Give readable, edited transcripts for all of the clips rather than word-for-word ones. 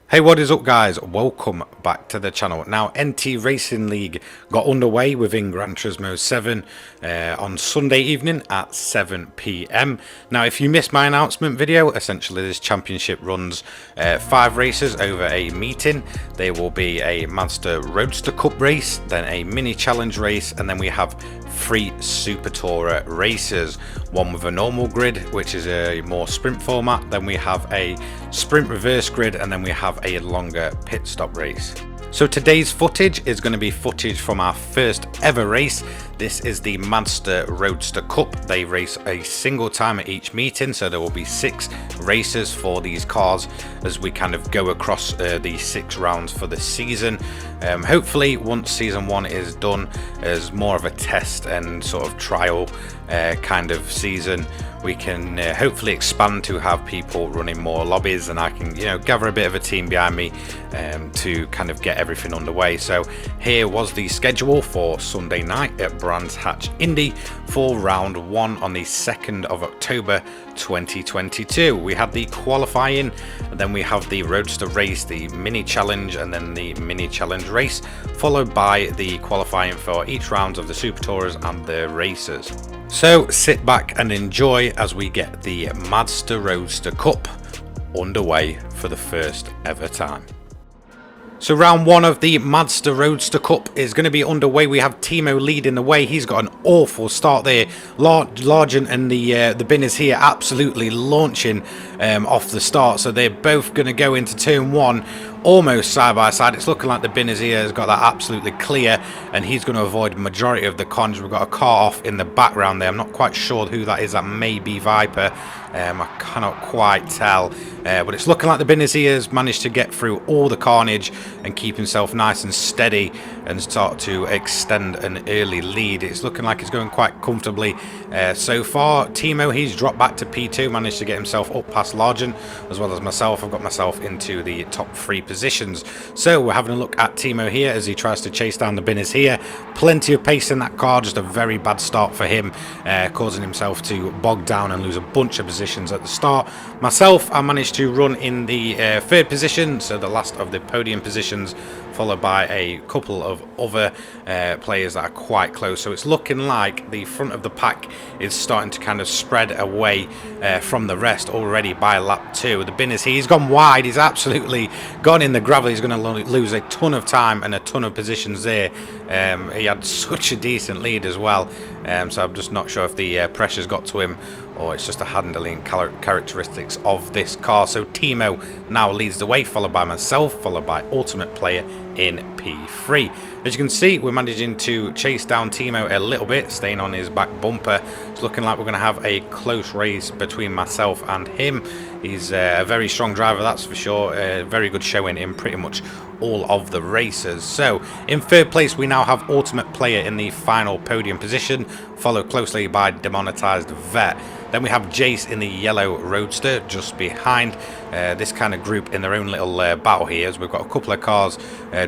Hey, what is up guys? Welcome back to the channel. Now, NT Racing League got underway within Gran Turismo 7 on Sunday evening at 7 PM. Now, if you missed my announcement video, essentially this championship runs 5 races over a meeting. There will be a Mazda Roadster Cup race, then a mini challenge race, and then we have 3 Super Tourer races. One with a normal grid, which is a more sprint format, then we have a sprint reverse grid, and then we have a longer pit stop race. So today's footage is going to be footage from our first ever race. This is the Mazda Roadster Cup. They race a single time at each meeting, so there will be 6 races for these cars as we kind of go across the 6 rounds for the season. Hopefully once season 1 is done, as more of a test and sort of trial kind of season, we can hopefully expand to have people running more lobbies, and I can, gather a bit of a team behind me to kind of get everything underway. So here was the schedule for Sunday night at Brands Hatch Indy for round 1 on the 2nd of October 2022. We had the qualifying, and then we have the Roadster race, the mini challenge, and then the mini challenge race, followed by the qualifying for each round of the Super Tourers and the races. So sit back and enjoy as we get the Mazda Roadster Cup underway for the first ever time. So round 1 of the Mazda Roadster Cup is going to be underway. We have Timo leading the way. He's got an awful start there. Largent and the Binners here absolutely launching off the start. So they're both going to go into turn 1 almost side by side. It's looking like the Binners here has got that absolutely clear, and he's going to avoid the majority of the cons. We've got a car off in the background there. I'm not quite sure who that is. That may be Viper. I cannot quite tell, but it's looking like the Binners here has managed to get through all the carnage and keep himself nice and steady and start to extend an early lead. It's looking like it's going quite comfortably so far. Timo, he's dropped back to P2, managed to get himself up past Largent, as well as myself. I've got myself into the top 3 positions. So we're having a look at Timo here as he tries to chase down the Binners here. Plenty of pace in that car, just a very bad start for him, causing himself to bog down and lose a bunch of positions at the start. Myself, I managed to run in the 3rd position, so the last of the podium positions, followed by a couple of other players that are quite close. So it's looking like the front of the pack is starting to kind of spread away from the rest already by lap 2. The Binners, he's gone wide. He's absolutely gone in the gravel. He's going to lose a ton of time and a ton of positions there. He had such a decent lead as well. So I'm just not sure if the pressure's got to him, or it's just the handling characteristics of this car. So Timo now leads the way, followed by myself, followed by Ultimate Player in P3. As you can see, we're managing to chase down Timo a little bit, staying on his back bumper. It's looking like we're going to have a close race between myself and him. He's a very strong driver, that's for sure. Very good showing in pretty much all of the races. So in 3rd place we now have Ultimate Player in the final podium position, followed closely by Demonetized Vet. Then we have Jace in the yellow Roadster just behind. This kind of group in their own little battle here, as we've got a couple of cars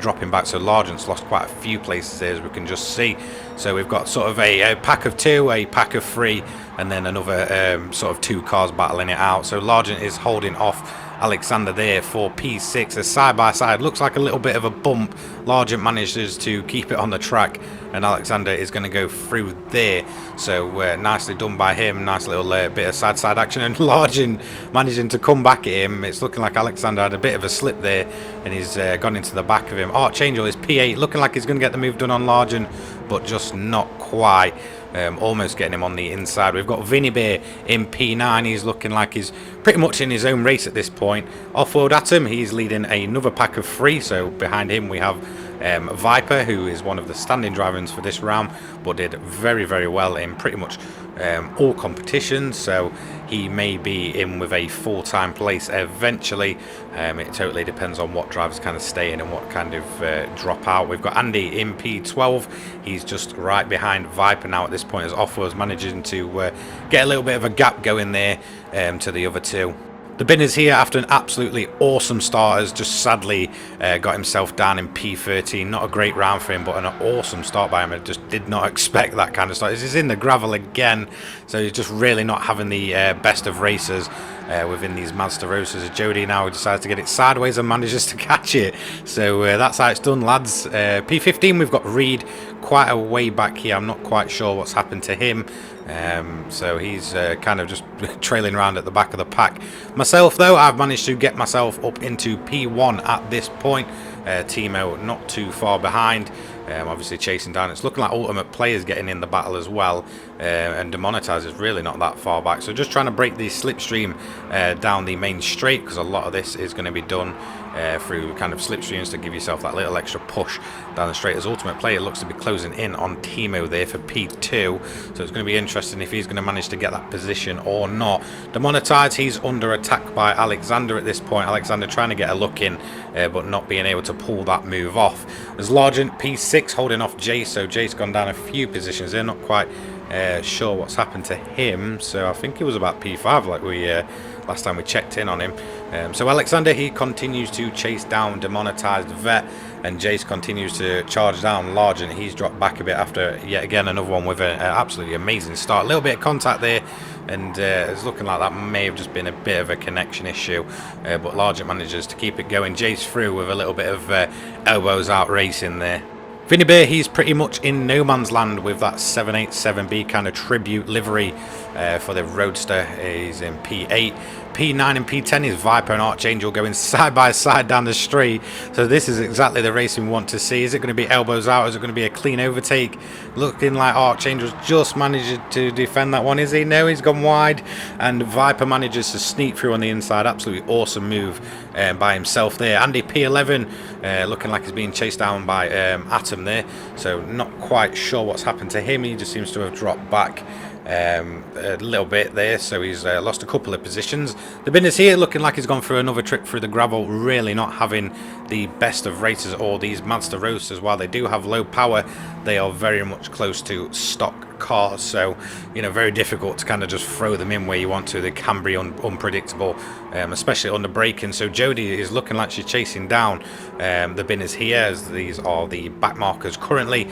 dropping back. So Largent's lost quite a few places here, as we can just see. So we've got sort of a pack of 2, a pack of 3, and then another sort of 2 cars battling it out. So Largent is holding off Alexander there for P6. A side by side, looks like a little bit of a bump. Largent manages to keep it on the track, and Alexander is going to go through there. So nicely done by him. Nice little bit of side action, and Largent managing to come back at him. It's looking like Alexander had a bit of a slip there, and he's gone into the back of him. Archangel is P8, looking like he's going to get the move done on Largent, but just not quite. Almost getting him on the inside. We've got Vinny Bear in P9. He's looking like he's pretty much in his own race at this point. Off-road Atom, he's leading another pack of 3. So behind him we have Viper, who is one of the standing drivers for this round, but did very, very well in pretty much all competitions. So he may be in with a full-time place eventually. It totally depends on what drivers kind of stay in and what kind of drop out. We've got Andy in P12. He's just right behind Viper now at this point, as Off-road's managing to get a little bit of a gap going there to the other 2. The Binner's here after an absolutely awesome start has just sadly got himself down in P13. Not a great round for him, but an awesome start by him. I just did not expect that kind of start. He's in the gravel again, so he's just really not having the best of races within these Mazda Roadsters. Jody now decides to get it sideways and manages to catch it. So that's how it's done, lads. P15, we've got Reed quite a way back here. I'm not quite sure what's happened to him. So he's kind of just trailing around at the back of the pack. Myself, though, I've managed to get myself up into P1 at this point. Timo not too far behind. Obviously chasing down. It's looking like Ultimate Player's getting in the battle as well. And Demonetize is really not that far back. So just trying to break the slipstream down the main straight, because a lot of this is going to be done through kind of slipstreams to give yourself that little extra push down the straight. As Ultimate Player looks to be closing in on Timo there for P2. So it's going to be interesting if he's going to manage to get that position or not. Demonetize, he's under attack by Alexander at this point. Alexander trying to get a look in, but not being able to pull that move off. As Largent P6 holding off Jace, so Jace gone down a few positions. They're not quite sure what's happened to him, so I think he was about P5 like we last time we checked in on him. So Alexander, he continues to chase down Demonetized Vet, and Jace continues to charge down Largent. He's dropped back a bit after yet again another one with an absolutely amazing start. A little bit of contact there, and it's looking like that may have just been a bit of a connection issue, but Largent manages to keep it going. Jace through with a little bit of elbows out racing there. Vinny Bear, he's pretty much in no man's land with that 787B kind of tribute livery for the Roadster. He's in P8. P9 and P10 is Viper and Archangel going side by side down the straight. So this is exactly the racing we want to see. Is it going to be elbows out? Is it going to be a clean overtake? Looking like Archangel's just managed to defend that one. Is he? No, he's gone wide. And Viper manages to sneak through on the inside. Absolutely awesome move by himself there. Andy P11 looking like he's being chased down by Atom there. So not quite sure what's happened to him. He just seems to have dropped back a little bit there, so he's lost a couple of positions. The Binner's here looking like he's gone through another trip through the gravel, really not having the best of races or these Mazda Roadsters. While they do have low power, they are very much close to stock cars, so you know, very difficult to kind of just throw them in where you want to. They can be unpredictable, especially under braking. So Jodie is looking like she's chasing down the Binner's here, as these are the back markers currently.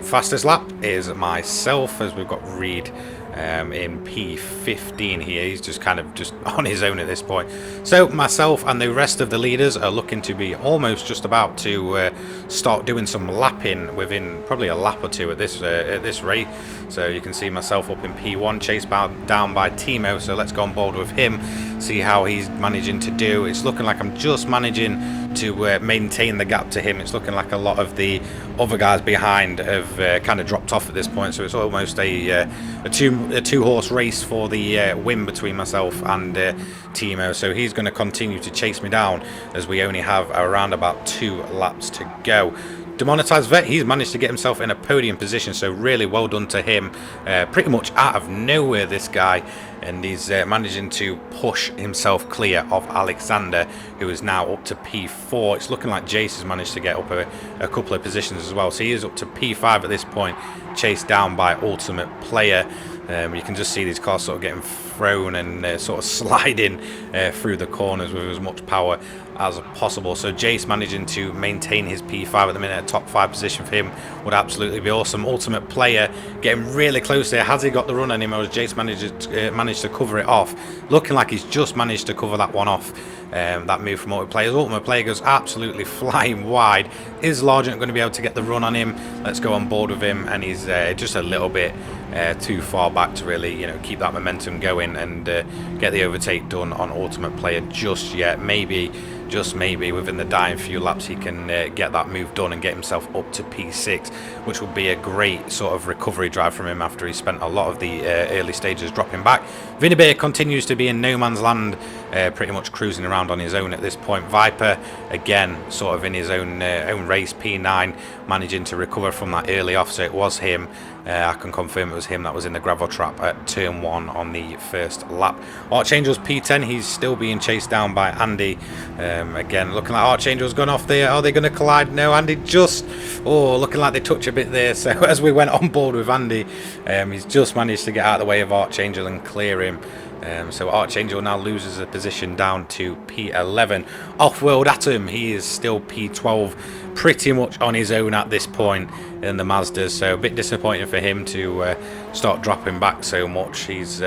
Fastest lap is myself, as we've got Reed in P15 here. He's just kind of just on his own at this point. So myself and the rest of the leaders are looking to be almost just about to start doing some lapping within probably a lap or two at this rate. So you can see myself up in P1, chased down by Timo. So let's go on board with him, see how he's managing to do. It's looking like I'm just managing to maintain the gap to him. It's looking like a lot of the other guys behind have kind of dropped off at this point, so it's almost a two-horse race for the win between myself and Timo. So he's going to continue to chase me down, as we only have around about 2 laps to go. Demonetized Vet, he's managed to get himself in a podium position, so really well done to him. Pretty much out of nowhere, this guy, and he's managing to push himself clear of Alexander, who is now up to P4. It's looking like Jace has managed to get up a couple of positions as well, so he is up to P5 at this point, chased down by Ultimate Player. You can just see these cars sort of getting thrown and sort of sliding through the corners with as much power as possible. So Jace managing to maintain his P5 at the minute. A top 5 position for him would absolutely be awesome. Ultimate Player getting really close there. Has he got the run on him, or has Jace managed to cover it off? Looking like he's just managed to cover that one off. That move from Ultimate Player. Ultimate Player goes absolutely flying wide. Is Largent going to be able to get the run on him? Let's go on board with him, and he's just a little bit too far back to really, you know, keep that momentum going and get the overtake done on Ultimate Player just yet. Maybe, just maybe, within the dying few laps he can get that move done and get himself up to P6, which would be a great sort of recovery drive from him after he spent a lot of the early stages dropping back. Vinny Bear continues to be in no man's land, pretty much cruising around on his own at this point. Viper, again, sort of in his own race. P9 managing to recover from that early off, so it was him. I can confirm it was him that was in the gravel trap at turn 1 on the first lap. Archangel's P10, he's still being chased down by Andy. Again, looking like Archangel's gone off there. Are they going to collide? No, Andy just, looking like they touch a bit there. So as we went on board with Andy, he's just managed to get out of the way of Archangel and clear him. So Archangel now loses a position down to P11. Off-world Atom, he is still P12, pretty much on his own at this point in the Mazdas. So a bit disappointing for him to start dropping back so much. He's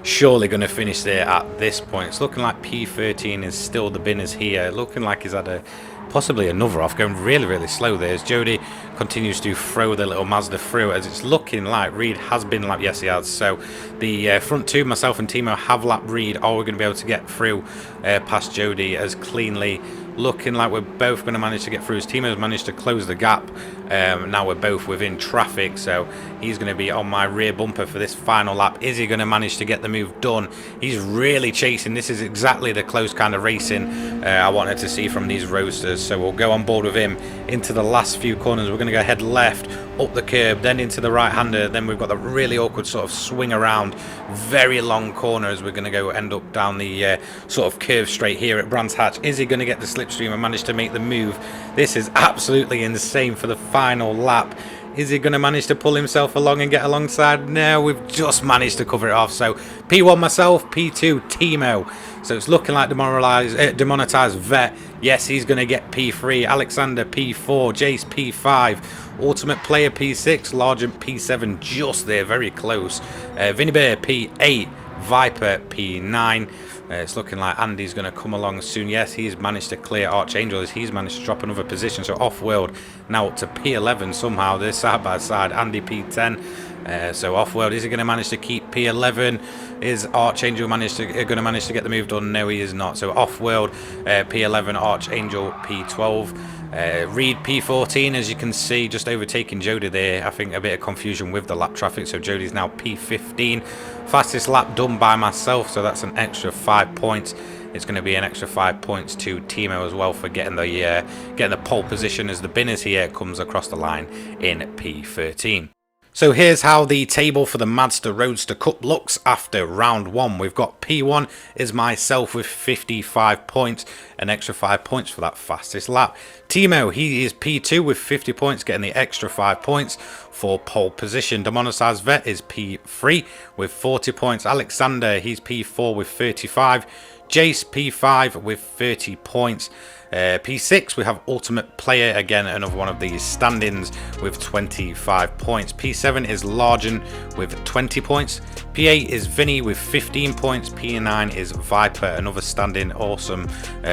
surely going to finish there at this point. It's looking like P13 is still the binners here. Looking like he's had possibly another off, going really slow there as Jody continues to throw the little Mazda through, as it's looking like Reed has been lapped. Yes, he has. So the front two, myself and Timo, have lapped Reed. Are we going to be able to get through past Jody as cleanly? Looking like we're both going to manage to get through, as Timo's managed to close the gap. Now we're both within traffic, so he's going to be on my rear bumper for this final lap. Is he going to manage to get the move done? He's really chasing. This is exactly the close kind of racing I wanted to see from these Roadsters. So we'll go on board with him into the last few corners. We're going to go head left, up the curb, then into the right-hander. Then we've got the really awkward sort of swing around, very long corner as we're going to go end up down the sort of curve straight here at Brands Hatch. Is he going to get the slipstream and manage to make the move? This is absolutely insane for the final lap. Is he going to manage to pull himself along and get alongside? No, we've just managed to cover it off. So P1 myself, P2 Timo. So it's looking like demonetized Vet. Yes, he's going to get P3. Alexander P4. Jace P5. Ultimate Player P6. Largent P7 just there, very close. Vinny Bear P8. Viper P9. It's looking like Andy's going to come along soon. Yes, he's managed to clear Archangel as he's managed to drop another position. So off-world now up to P11 somehow. They're side by side. Andy P10. So off-world, is he going to manage to keep P11? Is Archangel going to manage to get the move done? No, he is not. So off-world, P11, Archangel P12. Reed P14, as you can see, just overtaking Jody there. I think a bit of confusion with the lap traffic. So Jody's now P15. Fastest lap done by myself, so that's an extra 5 points. It's going to be an extra 5 points to Timo as well for getting the pole position as the binners here comes across the line in P13. So here's how the table for the Mazda Roadster Cup looks after round one. We've got P1 is myself with 55 points, an extra 5 points for that fastest lap. Timo, he is P2 with 50 points, getting the extra 5 points for pole position. Demonetized Vet is P3 with 40 points. Alexander, he's P4 with 35. Jace P5 with 30 points. P6 we have Ultimate Player, again another one of these standings with 25 points. P7 is Largen with 20 points. P8 is Vinny with 15 points. P9 is Viper, another standing, awesome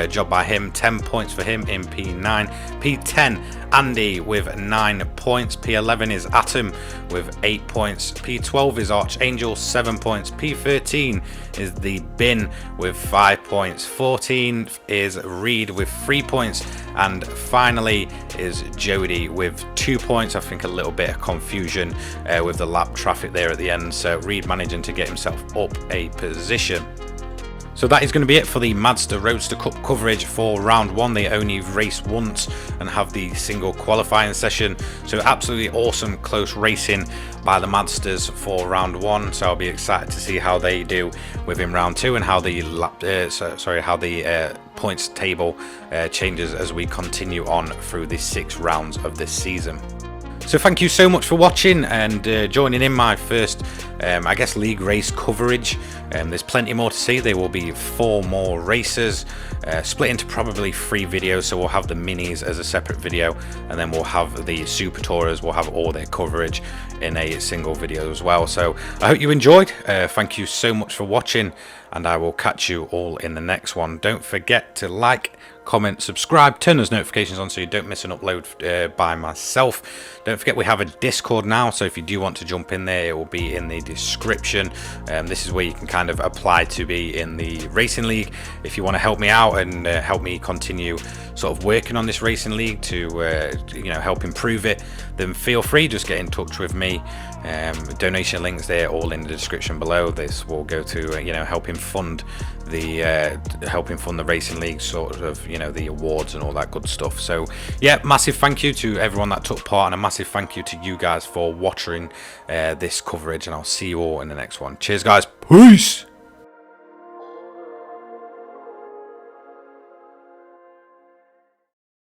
job by him, 10 points for him in P9. P10 Andy with 9 points. P11 is Atom with 8 points. P12 is Archangel, 7 points. P13 is the Bin with 5 points. 14 is Reed with 3 points. And finally is Jody with 2 points. I think a little bit of confusion with the lap traffic there at the end. So Reed managing to get himself up a position. So that is going to be it for the Mazda Roadster Cup coverage for round one. They only race once and have the single qualifying session. So absolutely awesome close racing by the Mazdas for round one. So I'll be excited to see how they do within round two and how the points table changes as we continue on through the 6 rounds of this season. So thank you so much for watching and joining in my first, I guess, league race coverage. There's plenty more to see. There will be 4 more races, split into probably 3 videos. So we'll have the minis as a separate video, and then we'll have the Super Tourers. We'll have all their coverage in a single video as well. So I hope you enjoyed. Thank you so much for watching, and I will catch you all in the next one. Don't forget to like, comment, subscribe, turn those notifications on so you don't miss an upload by myself. Don't forget we have a Discord now, so if you do want to jump in there, it will be in the description. This is where you can kind of apply to be in the racing league. If you want to help me out and help me continue sort of working on this racing league to help improve it, then feel free, just get in touch with me. Donation links there all in the description below. This will go to helping fund the racing league, sort of the awards and all that good stuff. So yeah, massive thank you to everyone that took part, and a massive thank you to you guys for watching this coverage, and I'll see you all in the next one. Cheers guys, peace.